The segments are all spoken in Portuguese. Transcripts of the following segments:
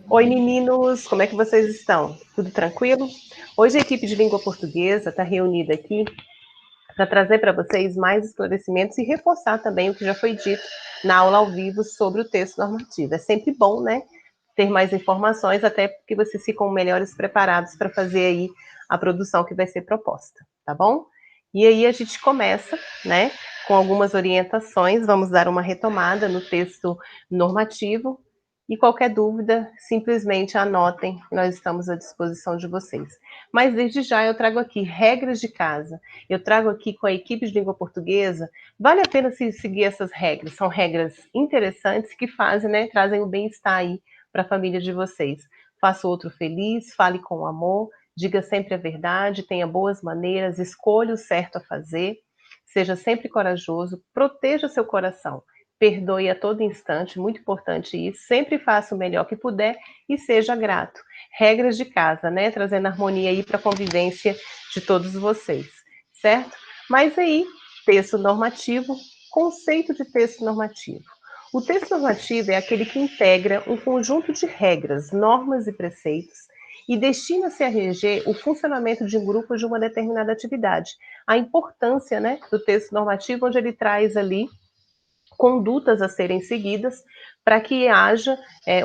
Oi, meninos, como é que vocês estão? Tudo tranquilo? Hoje a equipe de língua portuguesa está reunida aqui para trazer para vocês mais esclarecimentos e reforçar também o que já foi dito na aula ao vivo sobre o texto normativo. É sempre bom, né, ter mais informações, até porque vocês ficam melhores preparados para fazer aí a produção que vai ser proposta, tá bom? E aí a gente começa, né, com algumas orientações, vamos dar uma retomada no texto normativo, e qualquer dúvida, simplesmente anotem, nós estamos à disposição de vocês. Mas desde já eu trago aqui regras de casa, eu trago aqui com a equipe de língua portuguesa, vale a pena se seguir essas regras, são regras interessantes que fazem, né, trazem o bem-estar aí para a família de vocês. Faça o outro feliz, fale com amor, diga sempre a verdade, tenha boas maneiras, escolha o certo a fazer, seja sempre corajoso, proteja seu coração. Perdoe a todo instante, muito importante isso. Sempre faça o melhor que puder e seja grato. Regras de casa, né? Trazendo harmonia aí para a convivência de todos vocês, certo? Mas aí, texto normativo, conceito de texto normativo. O texto normativo é aquele que integra um conjunto de regras, normas e preceitos e destina-se a reger o funcionamento de um grupo de uma determinada atividade. A importância, né, do texto normativo, onde ele traz ali condutas a serem seguidas para que haja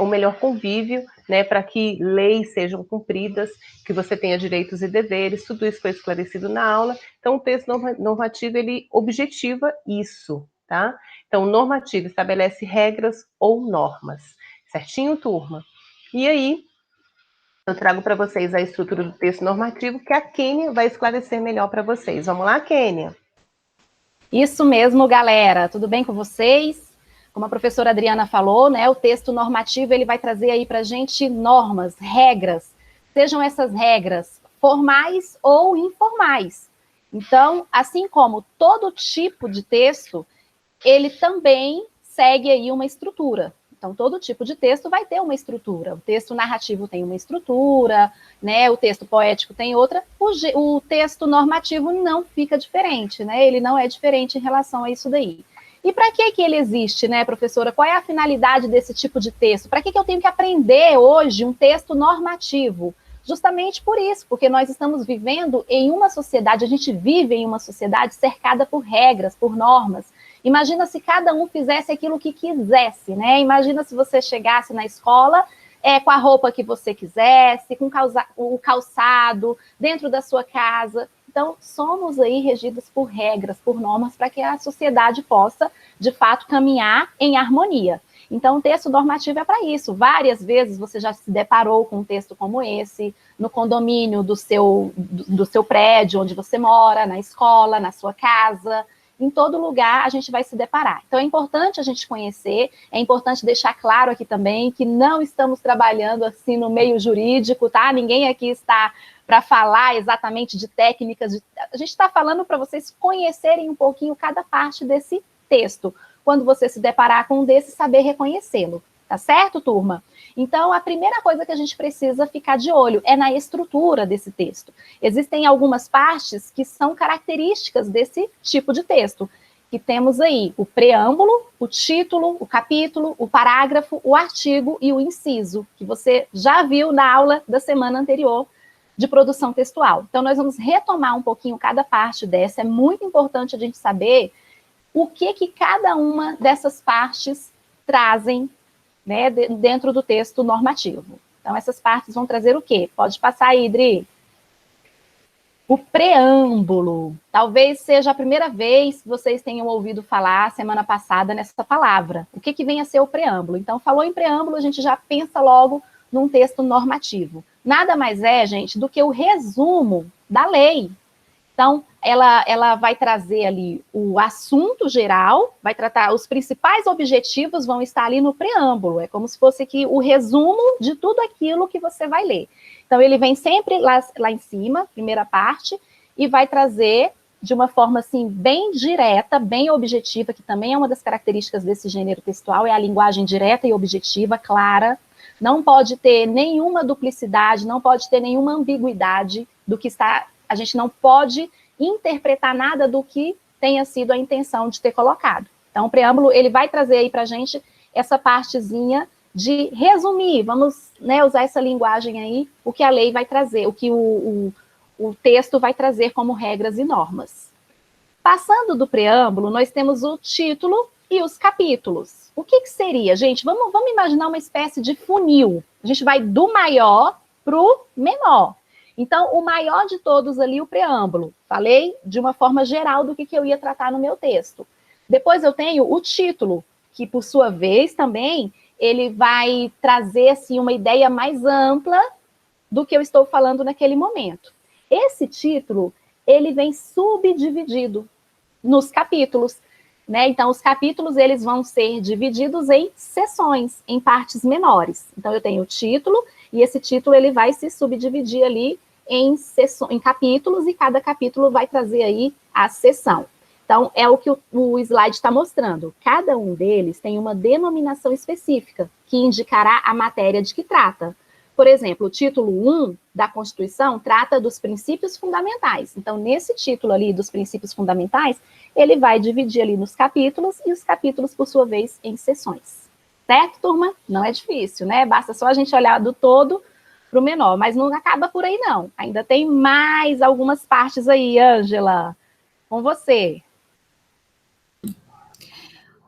um melhor convívio, né, para que leis sejam cumpridas, que você tenha direitos e deveres, tudo isso foi esclarecido na aula. Então, o texto normativo, ele objetiva isso, tá? Então, o normativo estabelece regras ou normas, certinho, turma? E aí, eu trago para vocês a estrutura do texto normativo, que a Kênia vai esclarecer melhor para vocês. Vamos lá, Kênia? Isso mesmo, galera. Tudo bem com vocês? Como a professora Adriana falou, né, o texto normativo ele vai trazer aí para a gente normas, regras, sejam essas regras formais ou informais. Então, assim como todo tipo de texto, ele também segue aí uma estrutura. Então, todo tipo de texto vai ter uma estrutura. O texto narrativo tem uma estrutura, né? O texto poético tem outra. O texto normativo não fica diferente, né? Ele não é diferente em relação a isso daí. E para que ele existe, né, professora? Qual é a finalidade desse tipo de texto? Para que eu tenho que aprender hoje um texto normativo? Justamente por isso, porque nós estamos vivendo em uma sociedade, a gente vive em uma sociedade cercada por regras, por normas. Imagina se cada um fizesse aquilo que quisesse, né? Imagina se você chegasse na escola com a roupa que você quisesse, com o calçado, dentro da sua casa. Então, somos aí regidos por regras, por normas, para que a sociedade possa, de fato, caminhar em harmonia. Então, o texto normativo é para isso. Várias vezes você já se deparou com um texto como esse, no condomínio do seu prédio onde você mora, na escola, na sua casa. Em todo lugar a gente vai se deparar. Então é importante a gente conhecer, é importante deixar claro aqui também que não estamos trabalhando assim no meio jurídico, tá? Ninguém aqui está para falar exatamente de técnicas, a gente está falando para vocês conhecerem um pouquinho cada parte desse texto. Quando você se deparar com um desses, saber reconhecê-lo. Tá certo, turma? Então, a primeira coisa que a gente precisa ficar de olho é na estrutura desse texto. Existem algumas partes que são características desse tipo de texto, que temos aí o preâmbulo, o título, o capítulo, o parágrafo, o artigo e o inciso, que você já viu na aula da semana anterior de produção textual. Então, nós vamos retomar um pouquinho cada parte dessa. É muito importante a gente saber o que cada uma dessas partes trazem, né, dentro do texto normativo. Então, essas partes vão trazer o quê? Pode passar aí, Idri. O preâmbulo. Talvez seja a primeira vez que vocês tenham ouvido falar semana passada nessa palavra. O que vem a ser o preâmbulo? Então, falou em preâmbulo, a gente já pensa logo num texto normativo. Nada mais é, gente, do que o resumo da lei. Então, ela vai trazer ali o assunto geral, vai tratar os principais objetivos, vão estar ali no preâmbulo. É como se fosse aqui o resumo de tudo aquilo que você vai ler. Então, ele vem sempre lá em cima, primeira parte, e vai trazer de uma forma assim bem direta, bem objetiva, que também é uma das características desse gênero textual, é a linguagem direta e objetiva, clara. Não pode ter nenhuma duplicidade, não pode ter nenhuma ambiguidade do que está. A gente não pode interpretar nada do que tenha sido a intenção de ter colocado. Então, o preâmbulo, ele vai trazer aí para a gente essa partezinha de resumir, vamos, né, usar essa linguagem aí, o que a lei vai trazer, o que o texto vai trazer como regras e normas. Passando do preâmbulo, nós temos o título e os capítulos. O que seria, gente? Vamos imaginar uma espécie de funil. A gente vai do maior para o menor. Então, o maior de todos ali, o preâmbulo. Falei de uma forma geral do que eu ia tratar no meu texto. Depois eu tenho o título, que por sua vez também, ele vai trazer assim, uma ideia mais ampla do que eu estou falando naquele momento. Esse título, ele vem subdividido nos capítulos, né? Então, os capítulos, eles vão ser divididos em seções, em partes menores. Então, eu tenho o título, e esse título, ele vai se subdividir ali em capítulos, e cada capítulo vai trazer aí a seção. Então, é o que o slide está mostrando. Cada um deles tem uma denominação específica, que indicará a matéria de que trata. Por exemplo, o título 1 da Constituição trata dos princípios fundamentais. Então, nesse título ali dos princípios fundamentais, ele vai dividir ali nos capítulos, e os capítulos, por sua vez, em seções. Certo, turma? Não é difícil, né? Basta só a gente olhar do todo para o menor, mas não acaba por aí, não. Ainda tem mais algumas partes aí, Ângela. Com você.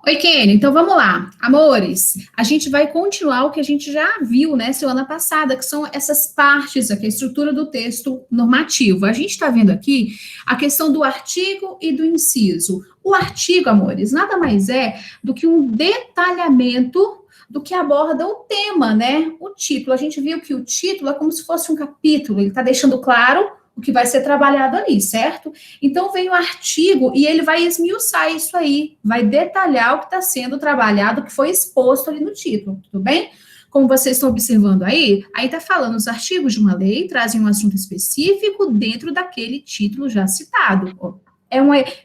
Oi, Kenny, então vamos lá. Amores, a gente vai continuar o que a gente já viu, né, semana passada, que são essas partes aqui, a estrutura do texto normativo. A gente está vendo aqui a questão do artigo e do inciso. O artigo, amores, nada mais é do que um detalhamento do que aborda o tema, né? O título. A gente viu que o título é como se fosse um capítulo, ele está deixando claro o que vai ser trabalhado ali, certo? Então, vem o artigo e ele vai esmiuçar isso aí, vai detalhar o que está sendo trabalhado, o que foi exposto ali no título, tudo bem? Como vocês estão observando aí está falando os artigos de uma lei, trazem um assunto específico dentro daquele título já citado.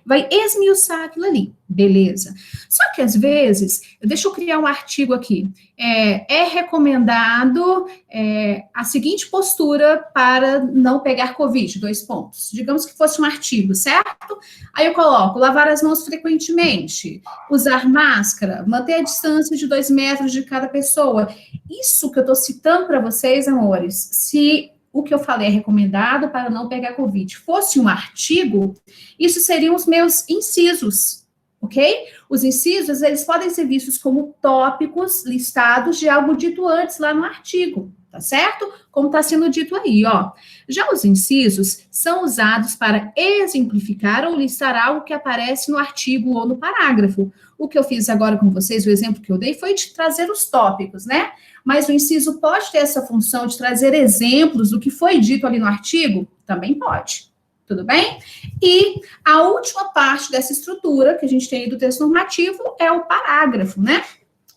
Vai esmiuçar aquilo ali, beleza. Só que, às vezes, deixa eu criar um artigo aqui, é recomendado a seguinte postura para não pegar Covid, 2 pontos. Digamos que fosse um artigo, certo? Aí eu coloco, lavar as mãos frequentemente, usar máscara, manter a distância de 2 metros de cada pessoa. Isso que eu estou citando para vocês, amores, se o que eu falei é recomendado para não pegar Covid fosse um artigo, isso seriam os meus incisos, ok? Os incisos, eles podem ser vistos como tópicos listados de algo dito antes lá no artigo, tá certo? Como está sendo dito aí, ó. Já os incisos são usados para exemplificar ou listar algo que aparece no artigo ou no parágrafo. O que eu fiz agora com vocês, o exemplo que eu dei, foi de trazer os tópicos, né? Mas o inciso pode ter essa função de trazer exemplos do que foi dito ali no artigo? Também pode. Tudo bem? E a última parte dessa estrutura que a gente tem aí do texto normativo é o parágrafo, né?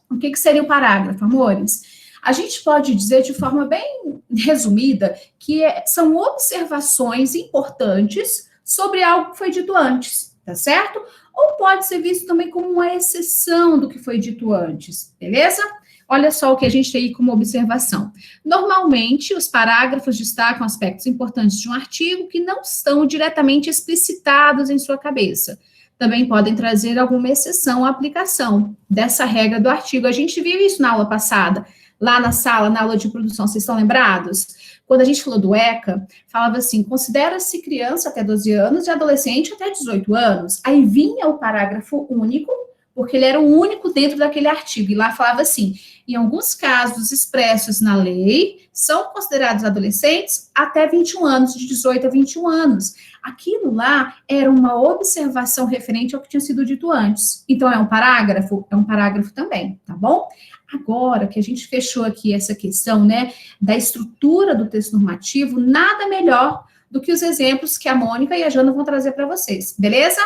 O que seria o parágrafo, amores? A gente pode dizer de forma bem resumida que são observações importantes sobre algo que foi dito antes, tá certo? Ou pode ser visto também como uma exceção do que foi dito antes, beleza? Olha só o que a gente tem aí como observação. Normalmente, os parágrafos destacam aspectos importantes de um artigo que não estão diretamente explicitados em sua cabeça. Também podem trazer alguma exceção à aplicação dessa regra do artigo. A gente viu isso na aula passada, lá na sala, na aula de produção, vocês estão lembrados? Quando a gente falou do ECA, falava assim, considera-se criança até 12 anos e adolescente até 18 anos. Aí vinha o parágrafo único, porque ele era o único dentro daquele artigo, e lá falava assim, em alguns casos expressos na lei, são considerados adolescentes até 21 anos, de 18 a 21 anos. Aquilo lá era uma observação referente ao que tinha sido dito antes. Então, é um parágrafo? É um parágrafo também, tá bom? Agora que a gente fechou aqui essa questão, né, da estrutura do texto normativo, nada melhor do que os exemplos que a Mônica e a Jana vão trazer para vocês, beleza?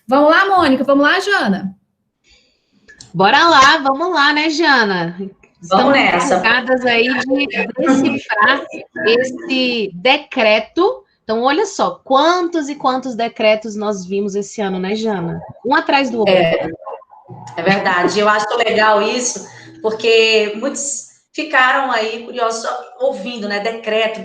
Vamos lá, Mônica, vamos lá, Jana? Bora lá, vamos lá, né, Jana? Vamos nessa. Estamos aí de decifrar esse decreto. Então, olha só, quantos e quantos decretos nós vimos esse ano, né, Jana? Um atrás do outro. É verdade. Eu acho legal isso, porque muitos ficaram aí curiosos, ouvindo, né, decreto,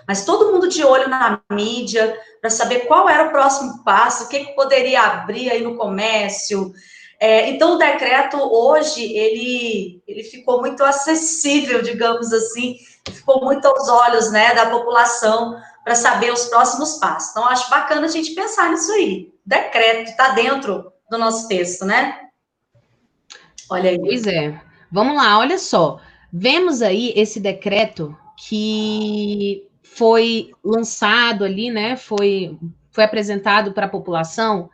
mas todo mundo de olho na mídia, para saber qual era o próximo passo, o que poderia abrir aí no comércio, Então, o decreto, hoje, ele ficou muito acessível, digamos assim, ficou muito aos olhos, né, da população, para saber os próximos passos. Então, acho bacana a gente pensar nisso aí. Decreto está dentro do nosso texto, né? Olha aí. Pois é. Vamos lá, olha só. Vemos aí esse decreto que foi lançado ali, né? Foi apresentado para a população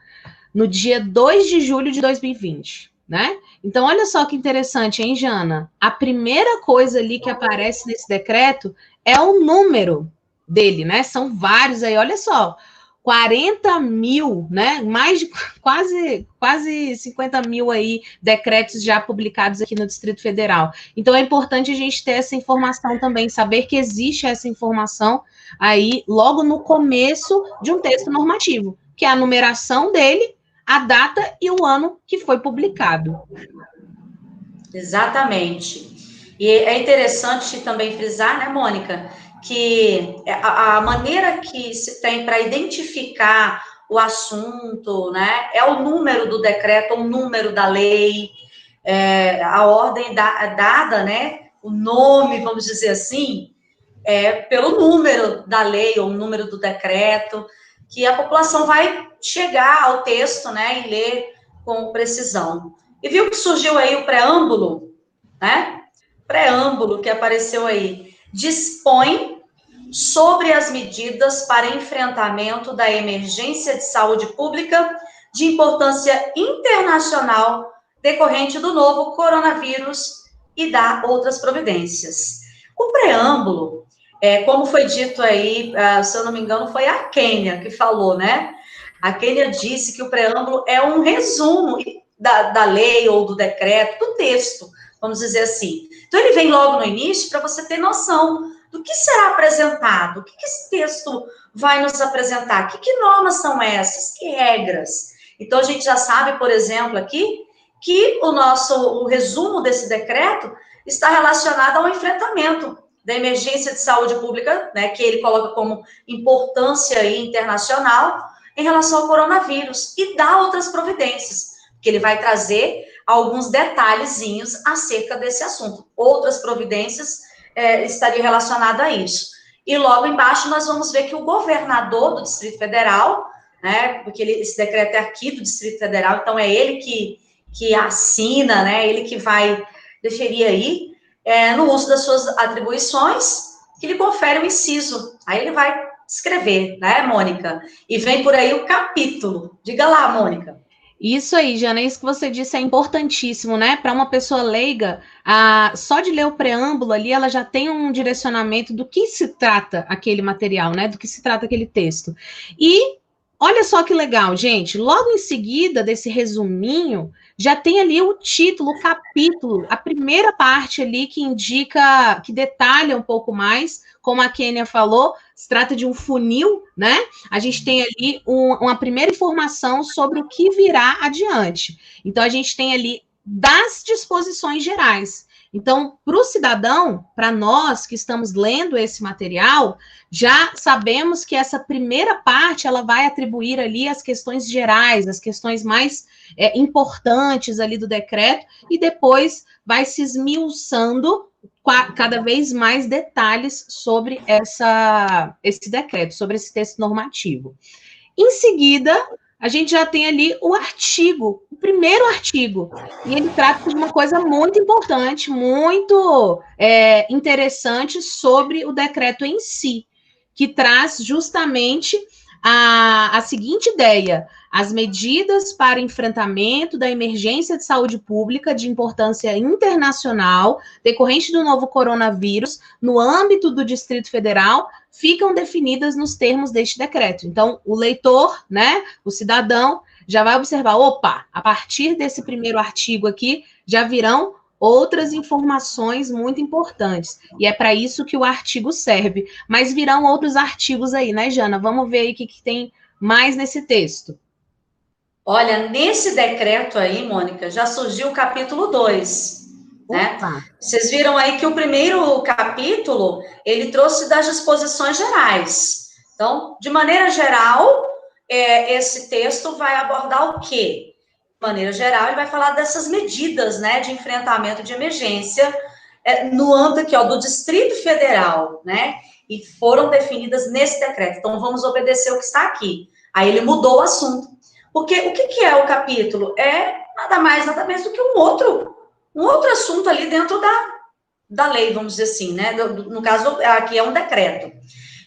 no dia 2 de julho de 2020, né? Então, olha só que interessante, hein, Jana? A primeira coisa ali que aparece nesse decreto é o número dele, né? São vários aí, olha só. 40 mil, né? Mais de quase 50 mil aí decretos já publicados aqui no Distrito Federal. Então é importante a gente ter essa informação também, saber que existe essa informação aí logo no começo de um texto normativo, que é a numeração dele, a data e o ano que foi publicado. Exatamente. E é interessante também frisar, né, Mônica, que a maneira que se tem para identificar o assunto, né, é o número do decreto, o número da lei, a ordem dada, né, o nome, vamos dizer assim, pelo número da lei ou o número do decreto, que a população vai chegar ao texto, né, e ler com precisão. E viu que surgiu aí o preâmbulo, né? Preâmbulo que apareceu aí. Dispõe sobre as medidas para enfrentamento da emergência de saúde pública de importância internacional decorrente do novo coronavírus e dá outras providências. O preâmbulo, como foi dito aí, se eu não me engano, foi a Kênia que falou, né? A Kênia disse que o preâmbulo é um resumo da lei ou do decreto, do texto, vamos dizer assim. Então, ele vem logo no início para você ter noção do que será apresentado, o que esse texto vai nos apresentar, que normas são essas, que regras. Então, a gente já sabe, por exemplo, aqui, que o resumo desse decreto está relacionado ao enfrentamento da emergência de saúde pública, né, que ele coloca como importância internacional em relação ao coronavírus, e dá outras providências, que ele vai trazer alguns detalhezinhos acerca desse assunto. Outras providências estariam relacionadas a isso. E logo embaixo nós vamos ver que o governador do Distrito Federal, né, porque esse decreto é aqui do Distrito Federal, então é ele que assina, né, ele que vai deferir aí, no uso das suas atribuições, que lhe confere o inciso. Aí ele vai escrever, né, Mônica? E vem por aí o capítulo. Diga lá, Mônica. Isso aí, Jana, isso que você disse é importantíssimo, né? Para uma pessoa leiga, só de ler o preâmbulo ali, ela já tem um direcionamento do que se trata aquele material, né? Do que se trata aquele texto. E olha só que legal, gente. Logo em seguida desse resuminho, já tem ali o título, o capítulo, a primeira parte ali que indica, que detalha um pouco mais, como a Kênia falou, se trata de um funil, né? A gente tem ali uma primeira informação sobre o que virá adiante. Então, a gente tem ali das disposições gerais. Então, para o cidadão, para nós que estamos lendo esse material, já sabemos que essa primeira parte, ela vai atribuir ali as questões gerais, as questões mais importantes ali do decreto, e depois vai se esmiuçando cada vez mais detalhes sobre esse decreto, sobre esse texto normativo. Em seguida, a gente já tem ali o artigo, o primeiro artigo, e ele trata de uma coisa muito importante, muito interessante sobre o decreto em si, que traz justamente a seguinte ideia: as medidas para enfrentamento da emergência de saúde pública de importância internacional decorrente do novo coronavírus no âmbito do Distrito Federal ficam definidas nos termos deste decreto. Então, o leitor, né, o cidadão, já vai observar, opa, a partir desse primeiro artigo aqui, já virão outras informações muito importantes. E é para isso que o artigo serve. Mas virão outros artigos aí, né, Jana? Vamos ver aí o que tem mais nesse texto. Olha, nesse decreto aí, Mônica, já surgiu o capítulo 2, né? Vocês viram aí que o primeiro capítulo, ele trouxe das disposições gerais. Então, de maneira geral, esse texto vai abordar o quê? maneira geral, ele vai falar dessas medidas, né, de enfrentamento de emergência no âmbito aqui, ó, do Distrito Federal, né, e foram definidas nesse decreto. Então, vamos obedecer o que está aqui. Aí ele mudou o assunto. Porque o que é o capítulo? É nada mais, nada menos do que um outro assunto ali dentro da lei, vamos dizer assim, né, no caso, aqui é um decreto.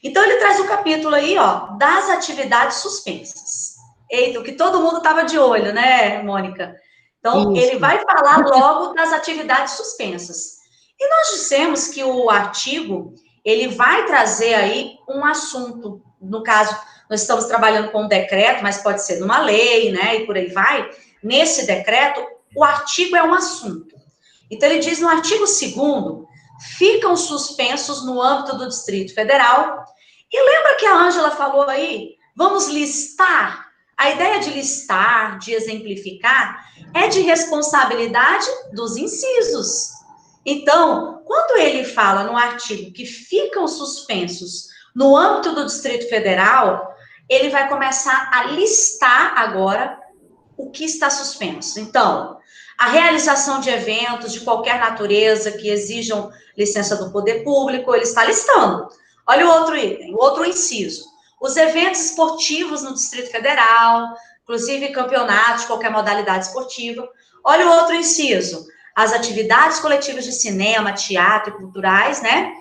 Então, ele traz o capítulo aí, ó, das atividades suspensas. Eita, o que todo mundo estava de olho, né, Mônica? Então, Isso. ele vai falar logo das atividades suspensas. E nós dissemos que o artigo, ele vai trazer aí um assunto, no caso, nós estamos trabalhando com um decreto, mas pode ser numa lei, né, e por aí vai. Nesse decreto, o artigo é um assunto. Então, ele diz no artigo 2º, ficam suspensos no âmbito do Distrito Federal. E lembra que a Ângela falou aí? Vamos listar. A ideia de listar, de exemplificar, é de responsabilidade dos incisos. Então, quando ele fala no artigo que ficam suspensos no âmbito do Distrito Federal, ele vai começar a listar agora o que está suspenso. Então, a realização de eventos de qualquer natureza que exijam licença do poder público, ele está listando. Olha o outro item, o outro inciso. Os eventos esportivos no Distrito Federal, inclusive campeonatos de qualquer modalidade esportiva. Olha o outro inciso. As atividades coletivas de cinema, teatro e culturais, né?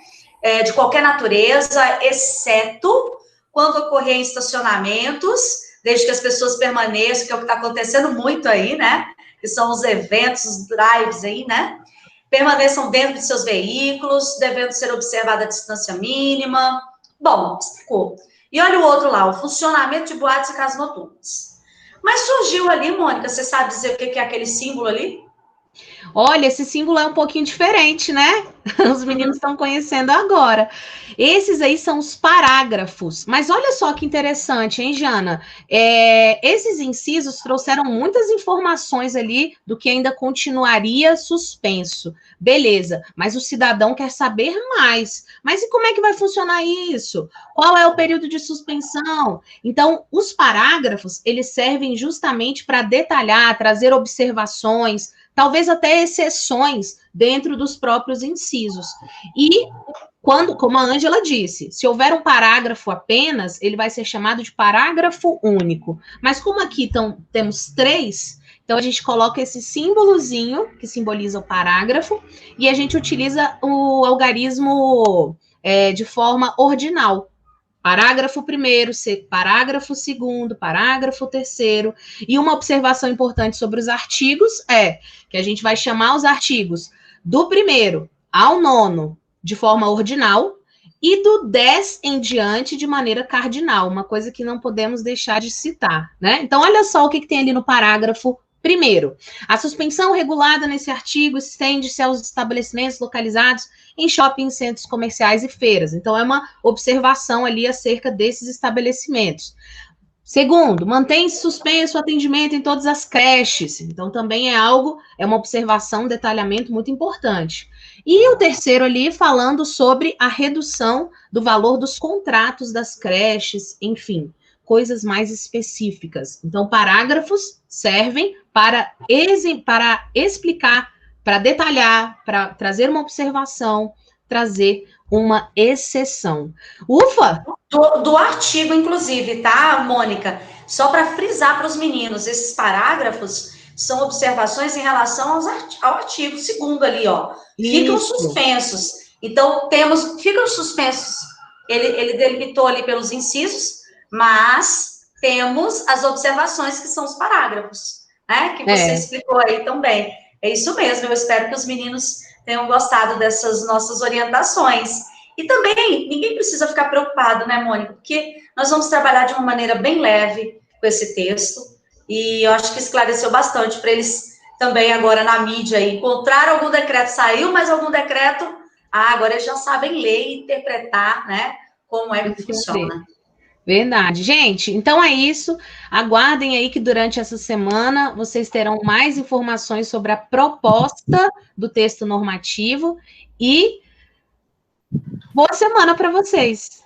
De qualquer natureza, exceto quando ocorrer em estacionamentos, desde que as pessoas permaneçam, que é o que está acontecendo muito aí, né? Que são os eventos, os drives aí, né? Permaneçam dentro de seus veículos, devendo ser observada a distância mínima. Bom, explicou. E olha o outro lá, o funcionamento de boates e casas noturnas. Mas surgiu ali, Mônica, você sabe dizer o que é aquele símbolo ali? Olha, esse símbolo é um pouquinho diferente, né? Os meninos estão conhecendo agora. Esses aí são os parágrafos. Mas olha só que interessante, hein, Jana? Esses incisos trouxeram muitas informações ali do que ainda continuaria suspenso. Beleza, mas o cidadão quer saber mais. Mas e como é que vai funcionar isso? Qual é o período de suspensão? Então, os parágrafos, eles servem justamente para detalhar, trazer observações, talvez até exceções dentro dos próprios incisos. E quando, como a Ângela disse, se houver um parágrafo apenas, ele vai ser chamado de parágrafo único. Mas como aqui temos 3, então a gente coloca esse símbolozinho que simboliza o parágrafo e a gente utiliza o algarismo de forma ordinal. Parágrafo 1º, parágrafo 2º, parágrafo 3º. E uma observação importante sobre os artigos é que a gente vai chamar os artigos do 1º ao 9º de forma ordinal e do 10 em diante de maneira cardinal, uma coisa que não podemos deixar de citar, né? Então, olha só o que tem ali no parágrafo 1º. A suspensão regulada nesse artigo estende-se aos estabelecimentos localizados em shoppings, centros comerciais e feiras. Então, é uma observação ali acerca desses estabelecimentos. Segundo, mantém-se suspenso o atendimento em todas as creches. Então, também é uma observação, um detalhamento muito importante. E o terceiro ali, falando sobre a redução do valor dos contratos das creches, enfim, coisas mais específicas. Então, parágrafos servem para explicar, para detalhar, para trazer uma observação, trazer uma exceção. Ufa! Do artigo, inclusive, tá, Mônica? Só para frisar para os meninos, esses parágrafos são observações em relação ao artigo 2º ali, ó. Ficam suspensos. Então, ficam suspensos. Ele delimitou ali pelos incisos, mas temos as observações que são os parágrafos, né? Que você explicou aí também. É isso mesmo, eu espero que os meninos tenham gostado dessas nossas orientações. E também, ninguém precisa ficar preocupado, né, Mônica? Porque nós vamos trabalhar de uma maneira bem leve com esse texto, e eu acho que esclareceu bastante para eles também agora na mídia aí. Encontraram algum decreto, saiu mais algum decreto, agora eles já sabem ler e interpretar, né, como é que funciona. Verdade. Gente, então é isso. Aguardem aí que durante essa semana vocês terão mais informações sobre a proposta do texto normativo e boa semana para vocês.